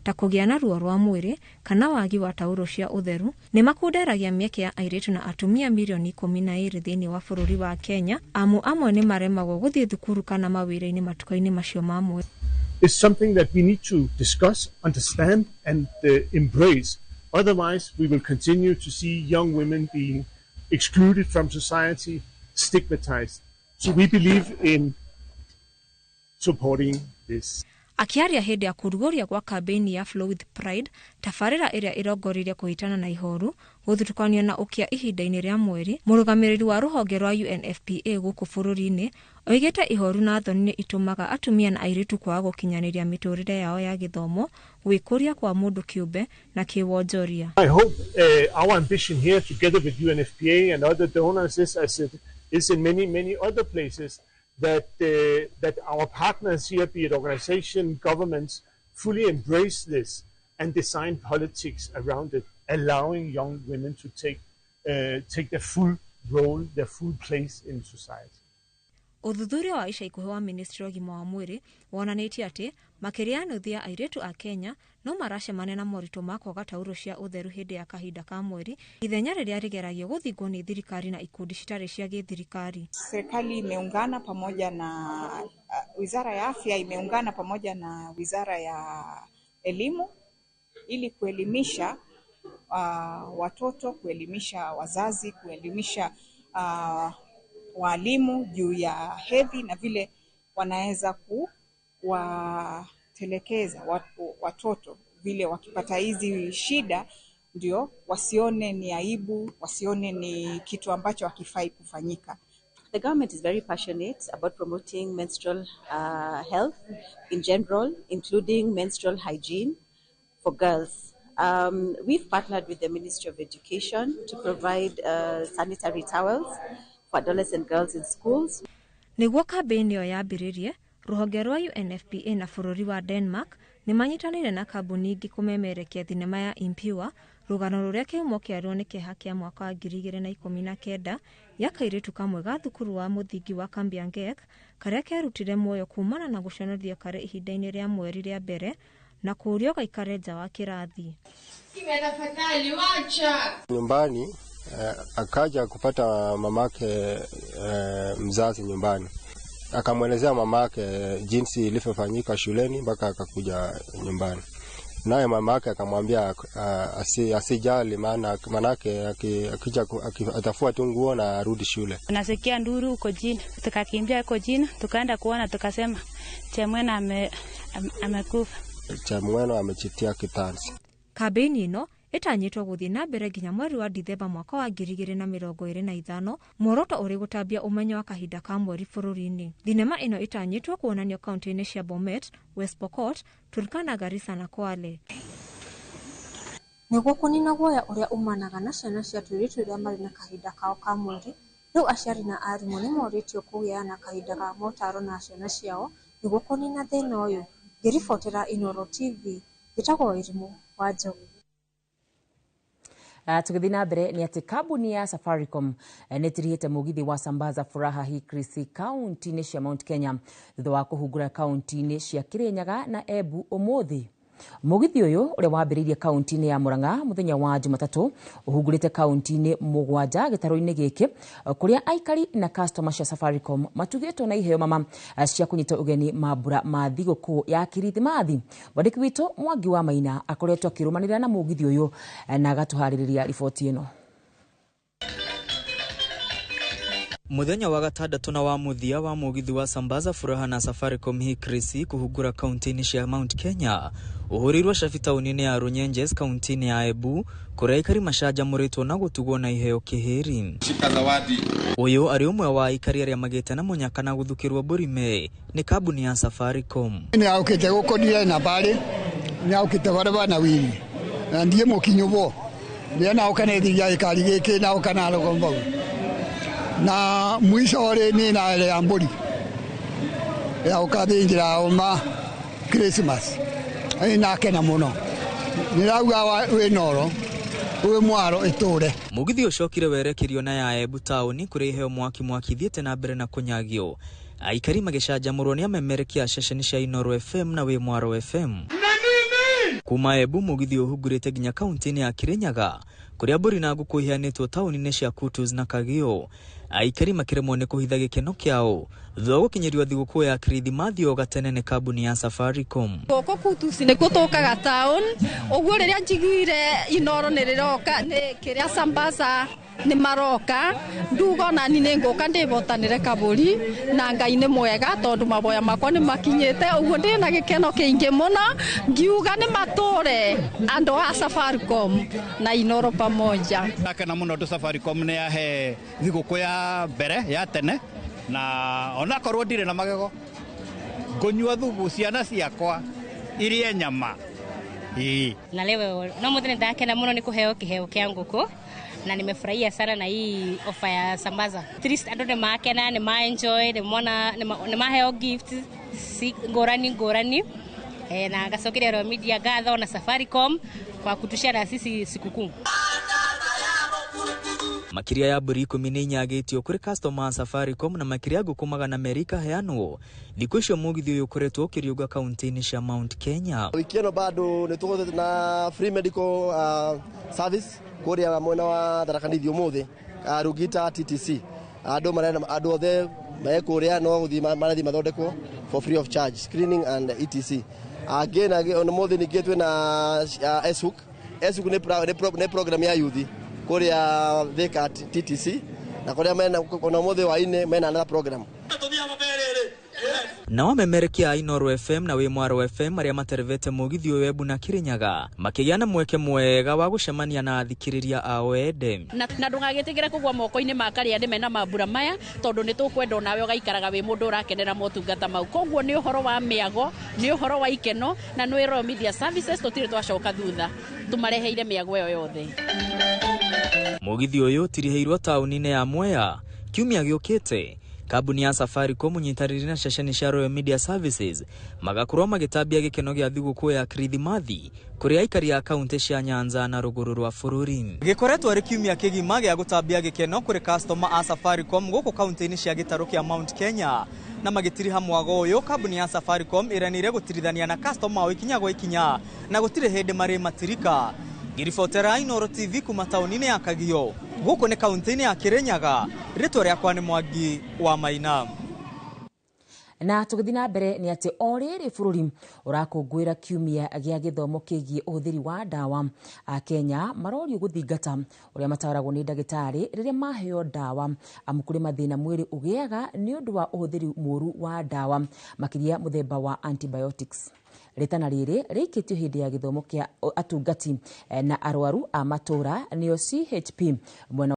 ta kũgĩa na ruo rwa mwĩrĩ kana wagi wa tauro cia ũtheru nĩ makunderagia mĩeke ya airĩtu na atumia milioni 12 thĩinĩ wa bũrũri wa Kenya. Amwe nĩ maremagwo gũthiĩ thukuru kana mawĩra-inĩ matuka-inĩ macio ma mwĩrĩ. It's something that we need to discuss, understand and embrace. Otherwise, we will continue to see young women being excluded from society, stigmatized. So we believe in supporting this. Akiaria hĩndĩ ya kũrugũria gwa kambĩini ya Flow with Pride, tabarĩra ĩrĩa ĩrongoririe kũhitana na ihoru, gũthutũkanio na ũkĩa ihinda-inĩ rĩa mweri, mũrũgamĩrĩri wa rũhonge rwa UNFPA gũkũ bũrũri-inĩ oigĩte ihoru na thoni nĩ itũmaga atumia na airĩtu kwaga gũkinyanĩria mĩtũrĩre yao ya gĩthomo, gwĩkũria kwa mũndũ kĩũmbe na kĩwonjoria. I hope our ambition here together with UNFPA and other donors is as it is in many other places that our partners here, be it organization, governments, fully embrace this and design politics around it, allowing young women to take their full role, their full place in society. Ũthuthuria wa ica ikuhĩ wa Ministry of Ũgima wa Mwĩrĩ wonanĩtie atĩ makĩria ya nuthu ya airĩtu a Kenya no maracemania na moritũ ma kwaga tauro cia ũtheru hĩndĩ ya kahinda ka mweri, ithenya rĩrĩa rĩgeragio gũthingwo nĩ thirikari na ikundi citarĩ cia gĩthirikari. Serikali imeungana pamoja na Wizara ya Afya imeungana pamoja na Wizara ya Elimu ili kuelimisha watoto, kuelimisha wazazi, kuelimisha walimu juu ya hedhi na vile wanaweza kuwatelekeza watoto vile wakipata hizi shida, ndio wasione ni aibu, wasione ni kitu ambacho hakifai kufanyika. The government is very passionate about promoting menstrual health in general, including menstrual hygiene for girls. We've partnered with the Ministry of Education to provide sanitary towels for adolescent girls in schools. Nĩguo kambĩini ĩyo yambĩrĩrie, rũhonge rwa UNFPA na bũrũri wa Denmark nĩ manyitanĩire na kambuni ingĩ kũmemerekia thinema ya Impure, rũgano rũrĩa kĩhumo kĩarĩo nĩ kĩeha kĩa mwaka wa 2019 ya kairĩtu kamwe ga thukuru wa mũthingi wa Kambiangek karĩa kerutire muoyo kumana na gũconorithio karĩ ihinda-inĩ rĩa mweri rĩa mbere na kũũrio gaikare nja wa kĩrathi. Nyumbani akaja kupata mamake mzazi nyumbani. Akamwelezea mamake jinsi ilivyofanyika shuleni mpaka akakuja nyumbani. Naye mamake akamwambia asijali, manake akija atafua tu nguo na arudi shule. Nasikia nduru uko jini, tukakimbia uko jini, tukaenda kuona, tukasema Chemwena amekufa. Chemwena amechitia kitanzi. Kambĩini ĩno ĩtanyĩtwo gũthiĩ na mbere nginya mweri wa Dithemba mwaka wa 2025, muoroto ũrĩ gũtambia ũmenyo wa kahinda ka mweri bũrũri-inĩ. Thinema ĩno ĩtanyĩtwo kuonanio kaunti-inĩ cia Bomet, West Pokot, Turkana, Garissa na Kwale. Nĩguo kũnina guoya ũrĩa umanaga na ciana cia tũirĩtu iria marĩ na kahinda kao ka mweri, rĩu aciari na arimũ nĩ morĩtio kũgĩa na kahinda ka motaro na ciana ciao nĩguo kũnina thĩna ũyũ. Ngĩribotera Inooro TV, gĩtagwo Irimũ wa Njogu. Tugĩthiĩ na mbere nĩ atĩ kambuni ya Safaricom nĩtirihĩte mũgithi wa Sambaza Furaha Hikrisi kaunti-inĩ cia Mount Kenya thutha wa kũhungura kaunti-inĩ cia Kirinyaga na Embu ũmũthĩ. Mũgithi ũyũ ũrĩa wambĩrĩirie kaunti-inĩ ya Murang'a mũthenya wa Jumatatũ ũhungurĩte kaunti-inĩ 7 gĩtarũ-inĩ gĩkĩ kũrĩa aikari na customer cia Safaricom matugĩtwo na iheo mama cia kũnyita ũgeni mambura ma thigũkũ ya Kirithimathi. Mwandĩki witũ Mwangi wa Maina akoretwo akĩrũmanĩrĩra na mũgithi ũyũ na agatũharĩrĩria riboti ĩno. Muthenya wa gatandatũ na wa muthia wa mũgithi wa Sambaza Furaha na Safaricom Hikrisi kuhungura kaunti-inĩ cia Mount Kenya uhurirwo Shafi taũni-inĩ ya Runyenjes kaunti-inĩ ya Embu kũrĩa aikari macanjamũrĩtwo na gũtugwo na iheo kĩhĩri. Ũyũ arĩ ũmwe wa aikari arĩa magĩte na mũnyaka na gũthukĩrwo Burime nĩ kambuni ya Safaricom. Nĩ aukĩte gũkũria na bari, nĩ aukĩte barabara na wini na ndiye mũkinyubo nĩ na ũkanethia ikari gĩkĩ na ũkanarogombo na mwisho ore ni na ile amburi ya ukabingira oma Christmas ina kena muno nirauga we noro we mwaro iture. Mugithi ucokire werekerio na ya Embu tauni kũrĩa iheo mwaki thiĩte na mbere na kũnyagio. Aikari magĩcanjamũrwo nĩ amemerekia ceceni cia Inooro FM na we Mwaro FM. kuma Embu mugithi uhungurite nginya kaunti-ini ya Kirinyaga kuria mburi na nguku iheanĩtwo taũni-inĩ cia Kutus na Kagio. Aikari makĩremwo nĩ kũhitha gĩkeno kĩao thutha wa gũkinyĩrio thigũkũ ya Kirithimathi o gatene nĩ kambuni ya Safaricom. Gũkũ Kutus nĩkuo tũkaga town, ũguo rĩrĩa njiguire Inoro nĩ rĩroka nĩ kĩrĩa Sambaza nĩ maroka, nduga na ni ngũka ndĩbotanĩre kaburi na Ngai nĩ mwega tondũ maboya makwa nĩ makinyĩte, ũguo ndĩ na gĩkeno kĩingĩ mũno, ngiuga nĩ matũre andũ a Safaricom na Inoro pamoja. Nakena mũno andũ Safaricom nĩ yahe thigũkũ ya mbere ya tene, na onakorwo ndirĩ na magego ngũnyua thubu ciana ciakwa irie nyama. Na leo no mũthenya ndakena mũno nĩ kũheo kĩheo kĩa ngũkũ na nimefurahia sana na hii ofa ya Sambaza. Trist andũ nĩ makena, nĩ ma enjoy, nĩ maheo gift ngorani na gacokeria Royal Media ngatho na Safaricom kwa kutushare sisi sikukuu. Makiria ya mburi 10 nĩ inyagĩtio kũrĩ customer Safaricom na makiria ngũkũ 200 ikaheanwo. Thikũ icio mũgithi ũyũ ũkoretwo ũkĩriũnga kaunti-inĩ cia Mount Kenya. Wiki ĩno bado nĩ tũgũthiĩ na free medical service kũrĩa mwena wa Tharaka Nithi ũmũthĩ Rugita TTC. Andũ othe mekũrĩa no gũthiĩ marathiĩ mathondekwo for free of charge, screening and etc. Again ũmũthĩ ningĩ twĩna ESUK. ESUK nĩ program ya youth kũrĩa Thika TTC na kũrĩa mena ũmũthĩ wa-inĩ mena another program. Na wamemerekia Inoro FM na Wimwaro FM arĩa materevete mugithi ũyũ Embu na Kirinyaga makĩgĩa na mweke mwega wa gũcemania na athikĩrĩria ao ende. Na ndũgagĩtigĩre kũgwa moko-inĩ makarĩa ndĩ mena mambura maya tondũ nĩ tũkwenda nawe ũgaikaraga wĩ mũndũ ũrakenera motungata mau. Koguo nĩ ũhoro wa mĩago, nĩ ũhoro wa ikeno na nĩ Royal Media Services tũtirĩ twacoka thutha. Tũmareheire mĩago ĩyo yothe. Mugithi ũyũ tirĩhĩirwo taũni-inĩ ya Mwea kiumia gĩũkĩte. Kambuni ya Safaricom nyitarĩri na ceceni cia Royal Media Services magakorwo magĩtambia gĩkeno gĩa thigũkũ ya Kirithimathi kũrĩ aikari a kaunti cia Nyanza na rũgũrũ rwa bũrũri. Gĩkoretwo arĩ kiumia kĩgima gĩa gũtambia gĩkeno kũrĩ customer a Safaricom gũkũ kaunti-inĩ cia gĩtarũ kĩa Mount Kenya na magĩtiriha mwago ũyũ. Kambuni ya Safaricom iranĩire gũtirithania na customer o ikinya gwa ikinya na gũtirĩ hĩndĩ marĩ matirika. Ngiribotera Inoro TV kuma taũni-inĩ ya Kagio gũkũ nĩ kaunti-inĩ ya Kirinyaga. Rĩtwa rĩakwa nĩ Mwangi wa Maina. Na tũgĩthiĩ na mbere nĩ atĩ o rĩrĩ bũrũri ũrakũngũĩra kiumia gĩa gĩthomo kĩgiĩ ũhũthĩri wa ndawa. Kenya marorio gũthingata ũrĩa mataaragwo nĩ ndagĩtarĩ rĩrĩa maheo ndawa amu kũrĩ mathĩna mwĩrĩ ũgĩaga nĩ ũndũ wa ũhũthĩri mũũru wa ndawa makĩria mũthemba wa antibiotics. Rĩtana rĩrĩ rĩikĩtio hĩndĩ ya gĩthomo kĩa atungati na arwaru a matũra nĩo CHP mwena